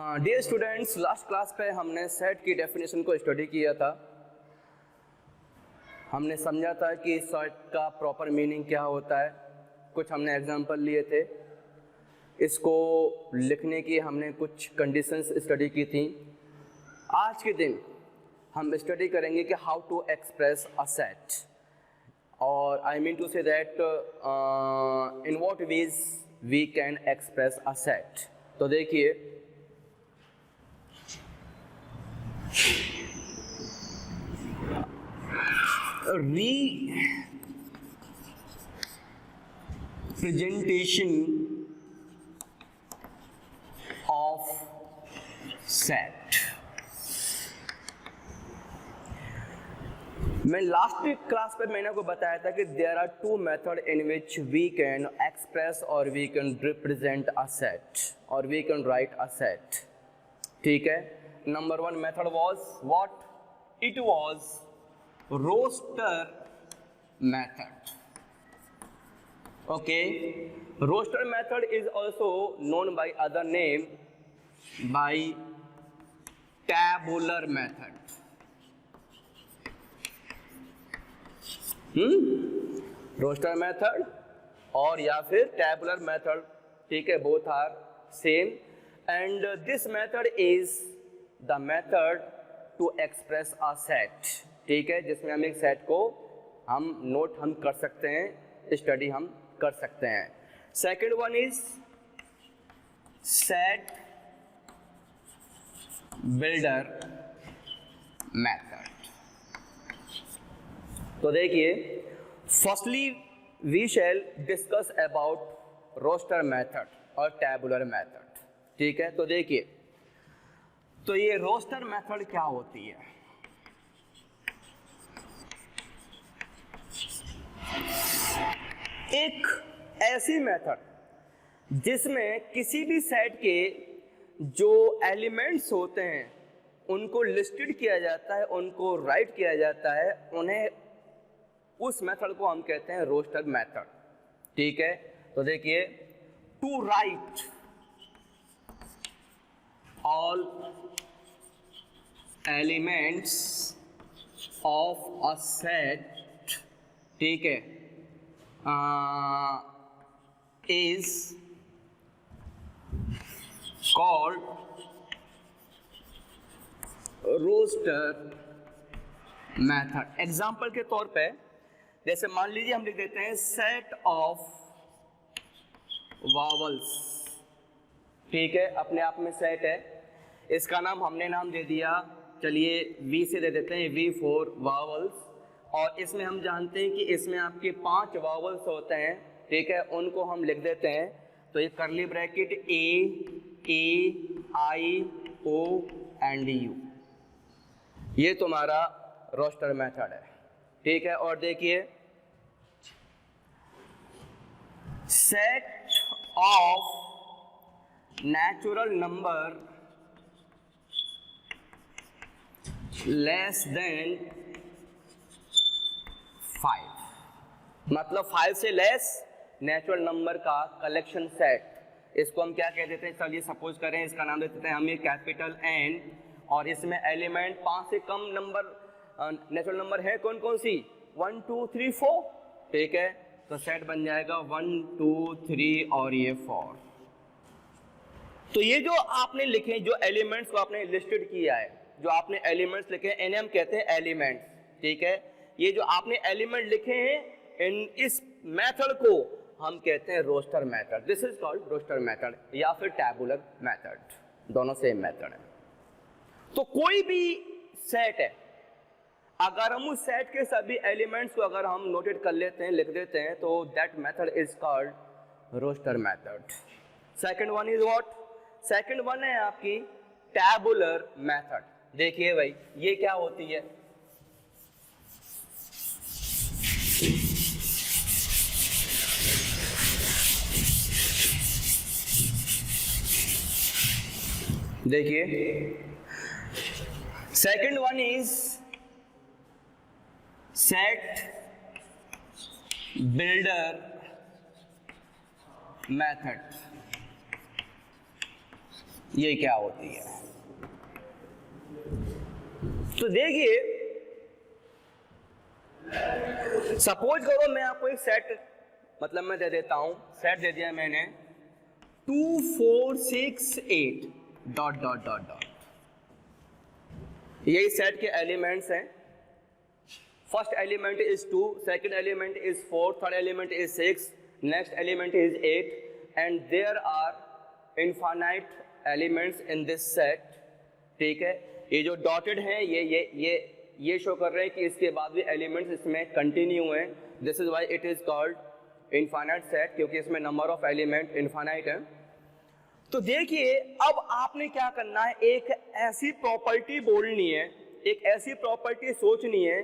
हाँ dear students, last class पे हमने सेट की डेफिनेशन को स्टडी किया था। हमने समझा था कि सेट का प्रॉपर मीनिंग क्या होता है। कुछ हमने एग्जांपल लिए थे। इसको लिखने की हमने कुछ कंडीशंस स्टडी की थी। आज के दिन हम स्टडी करेंगे कि how to express a set, और I mean to say that in what ways we can express a set. तो देखिए, representation of set। मैं लास्ट क्लास पर मैंने आपको बताया था कि there are two method in which we can express और we can represent a set और we can write a set. ठीक है, number one method was what? It was roster method। Okay, roster method is also known by other name by tabular method। roster method और या फिर tabular method, ठीक है, both are same, and this method is the method to express a set। ठीक है, जिसमें हम एक सेट को हम नोट हम कर सकते हैं, स्टडी हम कर सकते हैं। Second one is set builder method. तो देखिए, firstly we shall discuss about roster method और टैबुलर मेथड। ठीक है, तो देखिए, तो ये रोस्टर मेथड क्या होती है? एक ऐसी मेथड जिसमें किसी भी सेट के जो एलिमेंट्स होते हैं उनको लिस्टेड किया जाता है, उनको राइट किया जाता है, उन्हें उस मेथड को हम कहते हैं रोस्टर मेथड। ठीक है, तो देखिए, to write all elements of a set, ठीक है, is called roster method। Example के तौर पे जैसे मान लीजिए हम लिख देते हैं सेट ऑफ वावल्स। ठीक है, अपने आप में सेट है, इसका नाम हमने नाम दे दिया, चलिए V से दे देते हैं, V फॉर वावल्स। और इसमें हम जानते हैं कि इसमें आपके 5 वावल्स होते हैं। ठीक है, उनको हम लिख देते हैं, तो ये करली bracket A, I, O and U, ये तुम्हारा रोस्टर मेथड है। ठीक है, और देखिए, set of natural number less than 5, मतलब 5 से लेस नेचुरल नंबर का कलेक्शन सेट, इसको हम क्या कह देते हैं? चलिए सपोज करें, इसका नाम दे देते हैं हम ये कैपिटल N, और इसमें एलिमेंट 5 से कम नंबर नेचुरल नंबर है कौन कौन सी? 1 2 3 4। ठीक है, तो सेट बन जाएगा 1 2 3 और ये 4। तो ये जो आपने लिखे, जो एलिमेंट्स को आपने लिस्टेड किया है, जो आपने एलिमेंट्स लिखे हैं, इन्हें हम कहते हैं एलिमेंट्स। ठीक है, ये जो आपने एलिमेंट लिखे हैं, इस मेथड को हम कहते हैं roster method. This is called roster method या फिर टैबुलर मेथड, दोनों सेम मेथड है। तो कोई भी सेट है, अगर हम उस सेट के सभी एलिमेंट्स को अगर हम नोटेट कर लेते हैं, लिख देते हैं, तो that method is called roster method. Second one is what? Second one है आपकी टैबुलर मेथड। देखिए भाई, ये क्या होती है? देखिए, second one is set builder method. ये क्या होती है। तो देखिए, सपोज करो मैं आपको एक सेट मतलब मैं दे देता हूं, सेट दे दिया मैंने 2 4 6 8 डॉट डॉट डॉट डॉट, यही सेट के एलिमेंट्स हैं। First element is 2, second element is 4, third element is 6, next element is 8 and there are infinite elements in this set. ठीक है, ये जो डॉटेड हैं ये शो कर रहे हैं कि इसके बाद भी एलिमेंट्स इसमें कंटिन्यू हैं। This is why it is called infinite set, क्योंकि इसमें नंबर ऑफ एलिमेंट इनफाइनाइट है। तो देखिए, अब आपने क्या करना है, एक ऐसी प्रॉपर्टी बोलनी है, एक ऐसी प्रॉपर्टी सोचनी है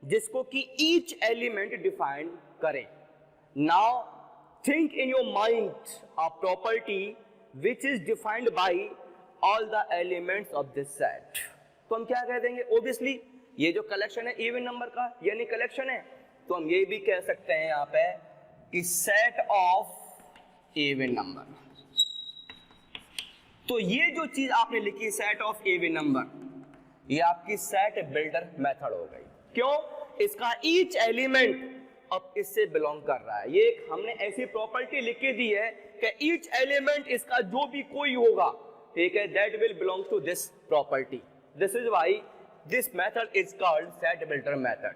जिसको कि ईच एलिमेंट डिफाइन करे। Now think in your mind a property which is defined by all the elements of this set. तो हम क्या कह देंगे, ओब्वियसली ये जो कलेक्शन है इवन नंबर का, यानी कलेक्शन है, तो हम ये भी कह सकते हैं यहाँ पे कि सेट ऑफ इवन नंबर। तो ये जो चीज आपने लिखी सेट ऑफ इवन नंबर, ये आपकी सेट बिल्डर मेथड हो गई। क्यों? इसका ईच एलिमेंट अब इससे बिलोंग कर रहा है। ये एक हमने ऐसी प्रॉपर्टी लिख के दी है कि ईच एलिमेंट इसका जो भी कोई होगा, ठीक है, that will belong to this property. This is why this method is called set builder method.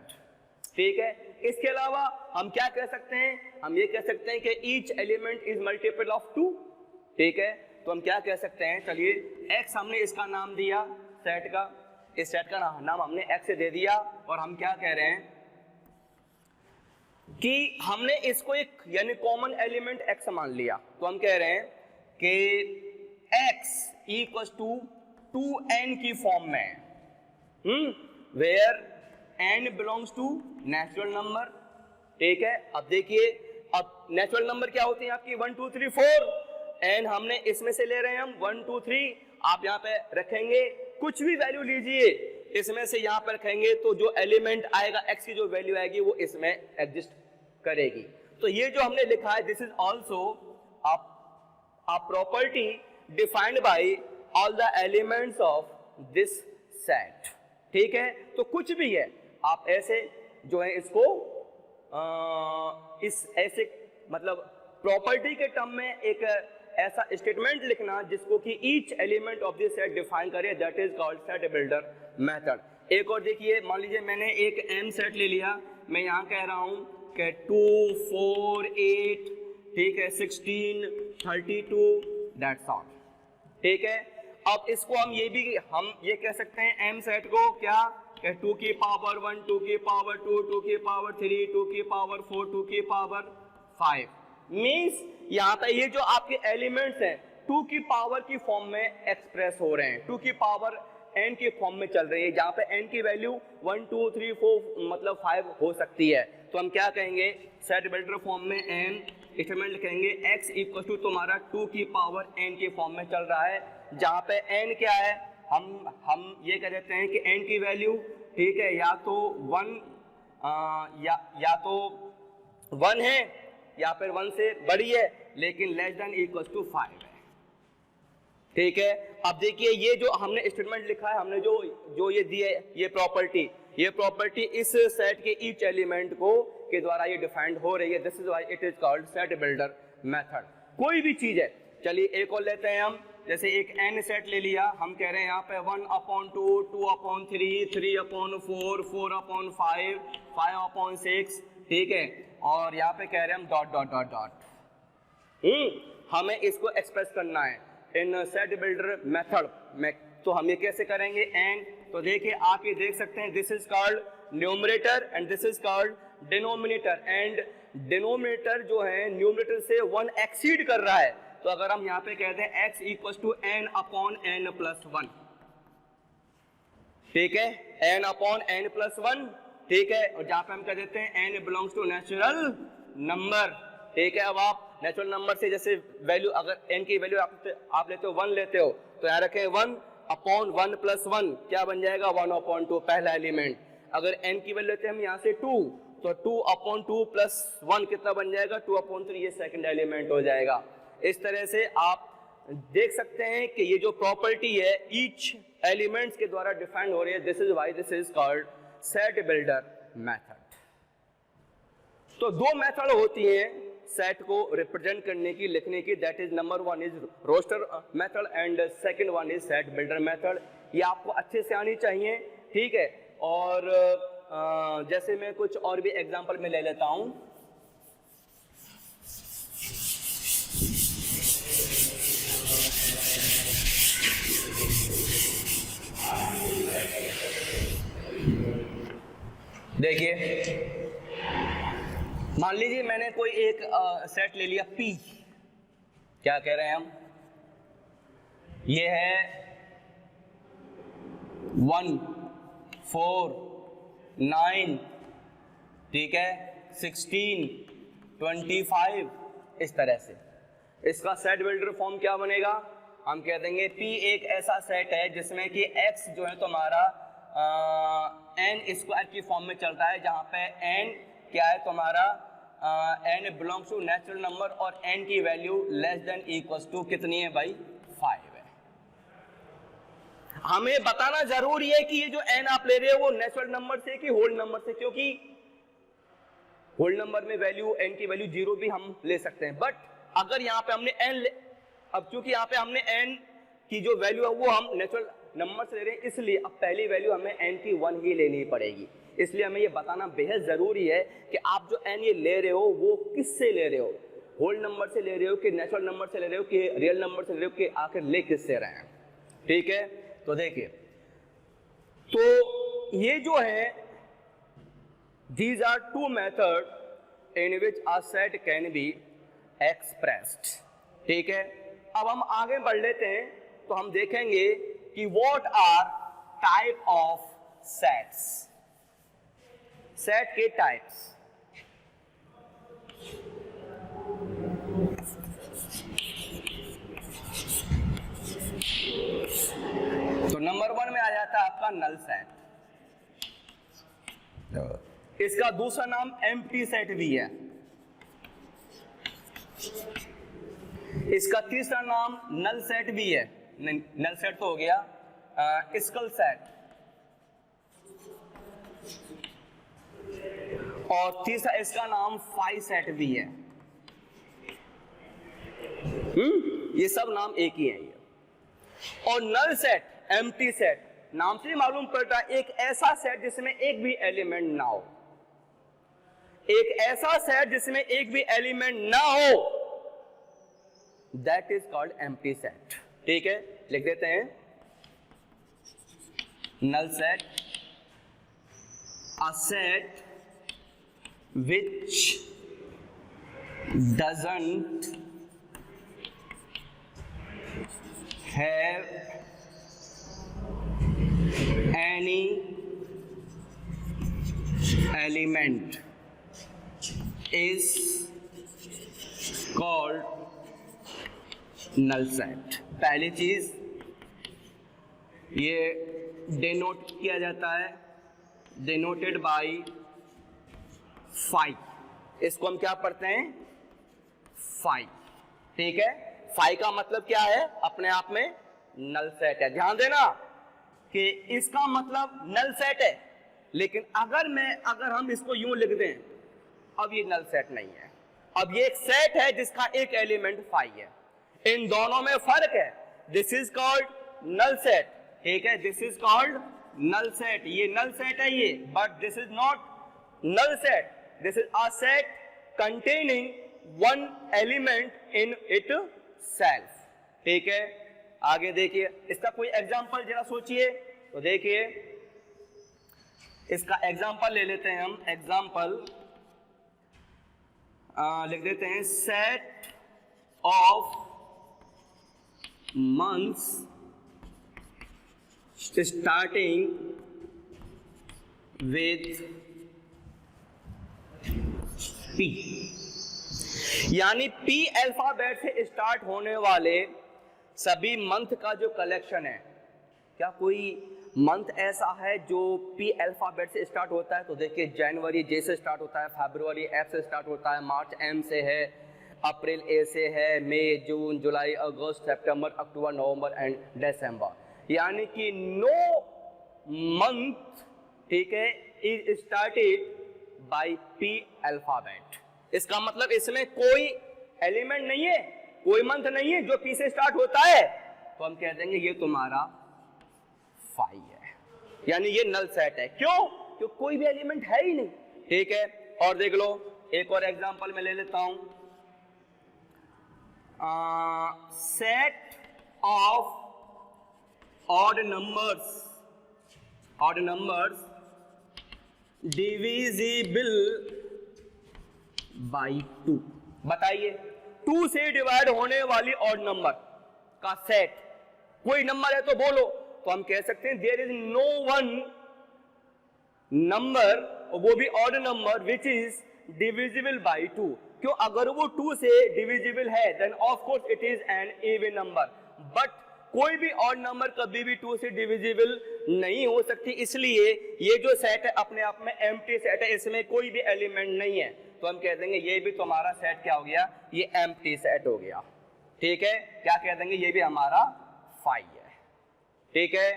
ठीक है, इसके अलावा हम क्या कह सकते हैं, हम ये कह सकते हैं कि each element is multiple of 2। ठीक है, तो हम क्या कह सकते हैं, चलिए x हमने इसका नाम दिया सेट का, इस सेट का नाम हमने x दे दिया, और हम क्या कह रहे हैं कि हमने इसको एक यानी कॉमन एलिमेंट x मान लिया। तो हम कह रहे हैं कि x इक्वल्स टू 2n की फॉर्म में, where n belongs to natural number. ठीक है, अब देखिए, अब नेचुरल नंबर क्या होती है आपकी 1 2 3 4, n हमने इसमें से ले रहे हैं हम 1 2 3, आप यहाँ पे रखेंगे कुछ भी वैल्यू लीजिए, इसमें से यहाँ पर रखेंगे तो जो एलिमेंट आएगा x की जो वैल्यू आएगी वो इसमें एग्जिस्ट करेगी। तो ये जो हमने लिखा है, this is also a property defined by all the elements of this set. ठीक है, तो कुछ भी है, आप ऐसे जो है इसको इस ऐसे मतलब प्रॉपर्टी के टर्म में एक ऐसा स्टेटमेंट लिखना जिसको कि each element of this set define करे, that is called set builder method. एक और देखिए, मान लीजिए मैंने एक m सेट ले लिया, मैं यहाँ कह रहा हूँ कि 2 4 8, ठीक है, 16 32, दैट्स ऑल। ठीक है, अब इसको हम ये कह सकते हैं m सेट को क्या, कि 2 की पावर 1, 2 की पावर 2, 2 की पावर 3, 2 की पावर 4, 2 की पावर 5। मीन्स यहाँ पे ये जो आपके एलिमेंट्स हैं 2 की पावर की फॉर्म में एक्सप्रेस हो रहे हैं, 2 की पावर n की फॉर्म में चल रही है, जहाँ पे n की वैल्यू 1 2 3 4 मतलब 5 हो सकती है। तो हम क्या कहेंगे, सेट बिल्डर फॉर्म में n स्टेटमेंट लिखेंगे, x इक्वल टू तुम्हारा 2 की पावर n की फॉर्म में चल रहा है, जहाँ पे n क्या है, हम ये कह देते हैं कि n की वैल्यू, ठीक है, या तो 1 है या फिर 1 से बड़ी है, लेकिन लेस देन इक्वल टू 5 है। ठीक है, अब देखिए ये जो हमने स्टेटमेंट लिखा है, हमने जो ये दिए ये प्रॉपर्टी इस सेट के ईच एलिमेंट को के द्वारा ये डिफाइंड हो रही है। This is why it is called set builder method. कोई भी चीज है, चलिए एक और लेते हैं हम, जैसे एक n सेट ले लिया, हम कह रहे हैं यहाँ पे 1/2, 2/3, 3/4, 4/5, 5/6, ठीक है, और यहाँ पे कह रहे हैं हम डॉट डॉट डॉट डॉट। हमें इसको एक्सप्रेस करना है इन सेट बिल्डर मेथड में, तो हम ये कैसे करेंगे, n, तो देखिए आप ये देख सकते हैं, this is called numerator and this is called denominator, and denominator जो है न्यूमरेटर से 1 एक्सीड कर रहा है, तो अगर हम यहाँ पे कहते हैं x इक्वल टू n/n+1, ठीक है, n/n+1, ठीक है, और जहाँ पे हम कह देते हैं n belongs to natural number. ठीक है, अब आप नेचुरल नंबर से जैसे वैल्यू, अगर n की वैल्यू आप लेते हो 1 लेते हो, तो यहाँ रखें 1/1+1 क्या बन जाएगा, 1/2 पहला एलिमेंट। अगर n की वैल्यू लेते हैं हम यहाँ से 2, तो 2/2 + 1 कितना बन जाएगा, 2/3, ये सेकंड एलिमेंट हो जाएगा। इस तरह से आप देख सकते हैं कि ये जो प्रॉपर्टी है ईच एलिमेंट्स के द्वारा डिफाइन हो रही है। This is why this is called set builder method. तो दो मेथड होती हैं सेट को रिप्रेजेंट करने की, लिखने की। That is number one is roster method and second one is set builder method. ये आपको अच्छे से आनी चाहिए, ठीक है। और जैसे मैं कुछ और भी एग्जांपल में ले लेता हूं। देखिए, मान लीजिए मैंने कोई एक सेट ले लिया P। क्या कह रहे हैं हम? ये है 1 4 9, ठीक है, 16 25, इस तरह से। इसका सेट बिल्डर फॉर्म क्या बनेगा? हम कह देंगे P एक ऐसा सेट है जिसमें कि X जो है तुम्हारा n स्क्वायर की फॉर्म में चलता है, जहां पे n क्या है तुम्हारा n belongs to natural number और n की value less than equals to कितनी है भाई? 5 है। हमें बताना जरूरी है कि ये जो n आप ले रहे हो वो नेचुरल नंबर से कि होल नंबर से, क्योंकि होल नंबर में वैल्यू n की वैल्यू 0 भी हम ले सकते हैं। बट अगर यहाँ पे हमने अब चूंकि यहाँ पे हमने n की जो वैल्यू है वो हम नेचुरल नंबर से ले रहे हैं, इसलिए अब पहली वैल्यू हमें n की 1 ही लेनी पड़ेगी। इसलिए हमें ये बताना बेहद जरूरी है कि आप जो n ये ले रहे हो वो किससे ले रहे हो, होल नंबर से ले रहे हो कि नेचुरल नंबर से ले रहे हो कि रियल नंबर से ले रहे हो कि आखिर ले किससे रहे हैं, ठीक है। तो देखिए, तो ये जो है these are two methods in which a set can be expressed, ठीक है। अब हम आगे बढ़ लेते हैं तो हम देखेंगे कि what are type of sets, set के टाइप्स। तो नंबर 1 में आ जाता है आपका नल सेट। इसका दूसरा नाम एम्प्टी सेट भी है। इसका तीसरा नाम नल सेट भी है। नल सेट तो हो गया, स्कल सेट। और तीसरा इसका नाम फाई सेट भी है। ये सब नाम एक ही है ये। और नल सेट, एम्प्टी सेट, नाम से ही मालूम पड़ता है एक ऐसा सेट जिसमें एक भी एलिमेंट ना हो। एक ऐसा सेट जिसमें एक भी एलिमेंट ना हो, that is called empty set, ठीक है। लिख देते हैं null set, a set which doesn't have any element is called null set। पहली चीज ये डिनोट किया जाता है, डिनोटेड बाई फाई। इसको हम क्या पढ़ते हैं? फाई, ठीक है। फाई का मतलब क्या है? अपने आप में नल सेट है। ध्यान देना कि इसका मतलब नल सेट है, लेकिन अगर हम इसको यूं लिख दें, अब ये नल सेट नहीं है। अब ये एक सेट है जिसका एक एलिमेंट फाई है। इन दोनों में फर्क है। This is called null set, ठीक है। This is called null set. ये नल सेट है ये, but this is not null set. This is a set containing one element in itself, ठीक है। आगे देखिए, इसका कोई एग्जांपल जरा सोचिए। तो देखिए, इसका एग्जांपल ले लेते हैं हम। एग्जांपल लिख देते हैं set of months starting with P, यानी P अल्फाबेट से स्टार्ट होने वाले सभी मंथ का जो कलेक्शन है। क्या कोई मंथ ऐसा है जो P अल्फाबेट से स्टार्ट होता है? तो देखिए, जनवरी J से स्टार्ट होता है, फरवरी F से स्टार्ट होता है, मार्च M से है, अप्रैल ए से है, मई, जून, जुलाई, अगस्त, सितंबर, अक्टूबर, नवंबर एंड दिसंबर। यानी कि 9 मंथ, ठीक है, is started by P alphabet. इसका मतलब इसमें कोई एलिमेंट नहीं है, कोई मंथ नहीं है जो पी से स्टार्ट होता है, तो हम कह देंगे ये तुम्हारा फाई है, यानी ये नल सेट है। क्यों? क्योंकि कोई भी एलिमेंट है ही नहीं, ठीक है। और देख लो, एक और एग्जांपल मैं ले लेता हूं, set of odd numbers divisible by 2। बताइए, 2 से डिवाइड होने वाली ऑड नंबर का सेट, कोई नंबर है तो बोलो, तो हम कह सकते हैं there is no one number, वो भी odd number, which is divisible by 2। क्यों? अगर वो 2 से डिविजिबल है then of course it is an even number, but कोई भी ऑड नंबर कभी भी 2 से डिविजिबल नहीं हो सकती, इसलिए ये जो सेट है अपने आप में एम्प्टी सेट है, इसमें कोई भी एलिमेंट नहीं है, तो हम कह देंगे ये भी तुम्हारा सेट क्या हो गया, ये एम्प्टी सेट हो गया, ठीक है। क्या कह देंगे, ये भी हमारा फाई है, ठीक है।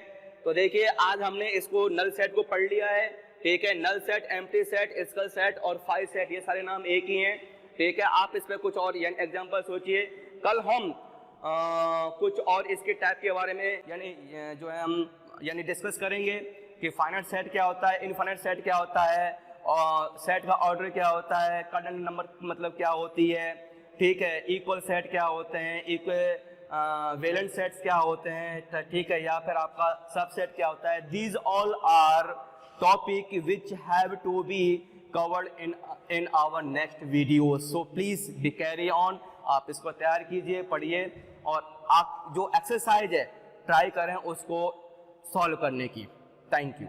तो देखिए आज हमने इसको नल सेट को पढ़ लिया है, ठीक है। नल सेट, एम्प्टी सेट, स्कल सेट और फाई सेट, ये सारे नाम एक ही हैं, ठीक है। आप इस पे कुछ और एग्जांपल सोचिए। कल हम कुछ और इसके टाइप के बारे में यानी जो है हम यानी डिस्कस करेंगे कि फाइनाइट सेट क्या होता है, इनफाइनाइट सेट क्या होता है, और सेट का ऑर्डर क्या होता है, कर्नल नंबर मतलब क्या होती है, ठीक है। इक्वल सेट क्या होते हैं, इक्वल वैलेंट सेट्स क्या होते हैं, ठीक है, या फिर आपका सबसेट क्या होता है। These all are topic which have to be covered in our next video, so please be carry on. आप इसको तैयार कीजिए, पढ़िए, और आप जो एक्सरसाइज है ट्राई करें उसको सॉल्व करने की। Thank you.